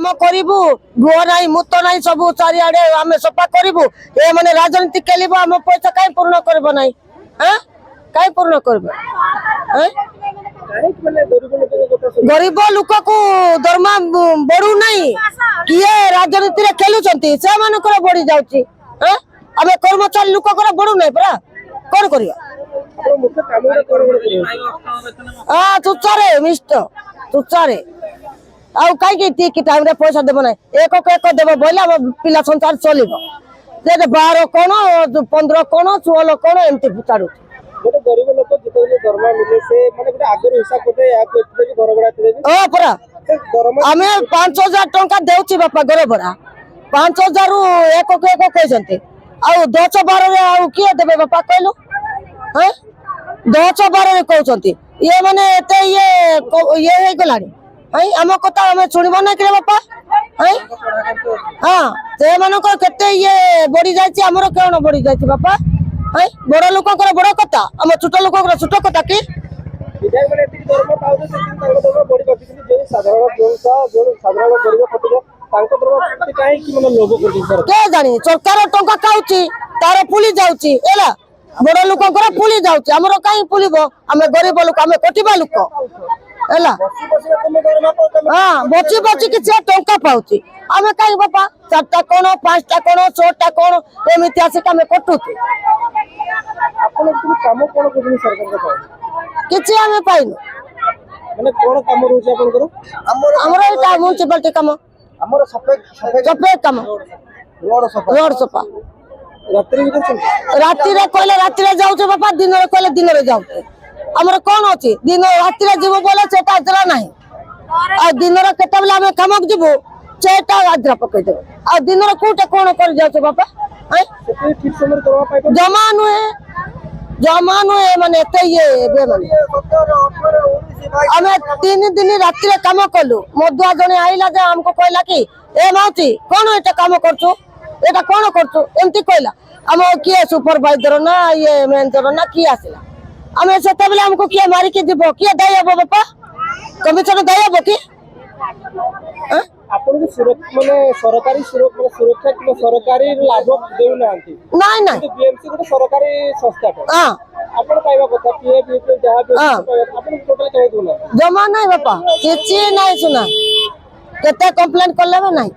काम करू गुह ना मुत ना सब चारिड़े आम सफा करू ये मैंने राजनीति खेल आम पैसा कहीं पूर्ण कर कहीं पूर्ण कर गरीब लोक को दरमा बढ़ू नहीं किए राजनीति खेलुंट से बढ़ी जाऊँ आम कर्मचारी लोक बढ़ू ना परा कौन कर तुचारे मिष्ट तुचारे आउ कहीं ठीक टाइम रे पैसा देव ना एक देव बोले पिला संसार चलो 12 कौन 15 कौन 16 कौन एमती चाड़ू गरीब लोक जिते दरमा मिले से माने गोटे आगर हिसाब करते या को एते घर भड़ा देबे ओ परा आमे 5000 टंका देउची बापा घर भड़ा 5000 रु एक कहते आउ 10 12 रे आउ किए देबे बापा कहलो हैं 10 12 रे कहउचंती ये माने एते ये हे गलानी हैं हम कथा हमें सुनिबो ना कि बापा हैं हां से मानो को केते ये बड़ी जायछि हमरो केन बड़ी जायछि बापा हैं बड़ लोक बड़ कथा हम छोट लोक छोट कथा कि विधायक माने एति दरमा पाउते से तांको दरमा बड़ी बाकी जे साधारण जनता जो साधारण गरीब खटिबो तांको दरमा प्रति काहे कि माने लोभ करछि सर के जानी सरकार टंका खाउची तार पुली जाउची एला बड़ लोक पुली जाउची हमरो काहे पुलिबो हमें गरीब लोक हमें कटिबा लोक एला हां बची बची कि से टंका पाउची हमें काहे बापा 4टा कोन 5टा कोन 6टा कोन एमिति आसे हमें कटुची आपण काम कोन करछि सरकार का किछि हमें पाइनु माने कोन काम रहउछि आपण करो हमरो एटा म्युनिसिपालिटी काम हमरो सफेद काम रोड सफा रात्रि भी करछन रात्रि रे कहले रात्रि रे जाउ बापा दिन रे कहले दिन रे जाउ हमर कोन अछि दिन रात्रि रे जीवो बोले सेटा आजरा नाही आ दिन रे केते बेला हम कामक जीवो सेटा आजरा पकई देबो आ दिन रे कोटा कोन कर जाउ बापा हैं ठीक समय दरमा पाइबो जमा नुए माने एते ये बे माने हमें 3 दिन रात्रि रे काम कलु मधुआ जने आइला जे हमको कहला कि ए माउती कोन एटा काम करछु एटा कोन करछु एमती कहला हम किए सुपरवाइजर ना ये मैनेजर ना की आसिला हमें सेते बेला हमको किए मारी के दिबो किए दयबो बापा कमिशन दयबो कि आपण को सुरक्षा माने सरकारी सुरक्षा कि सरकारी लाभ देउ नांती नाही नाही बीएमसी को सरकारी संस्था हां आपण पाइबा कथा पीएफ जहां भी आपण टोटल कहे दोना जमा नाही बापा किछि नाही सुना केते कंप्लेंट करले नाही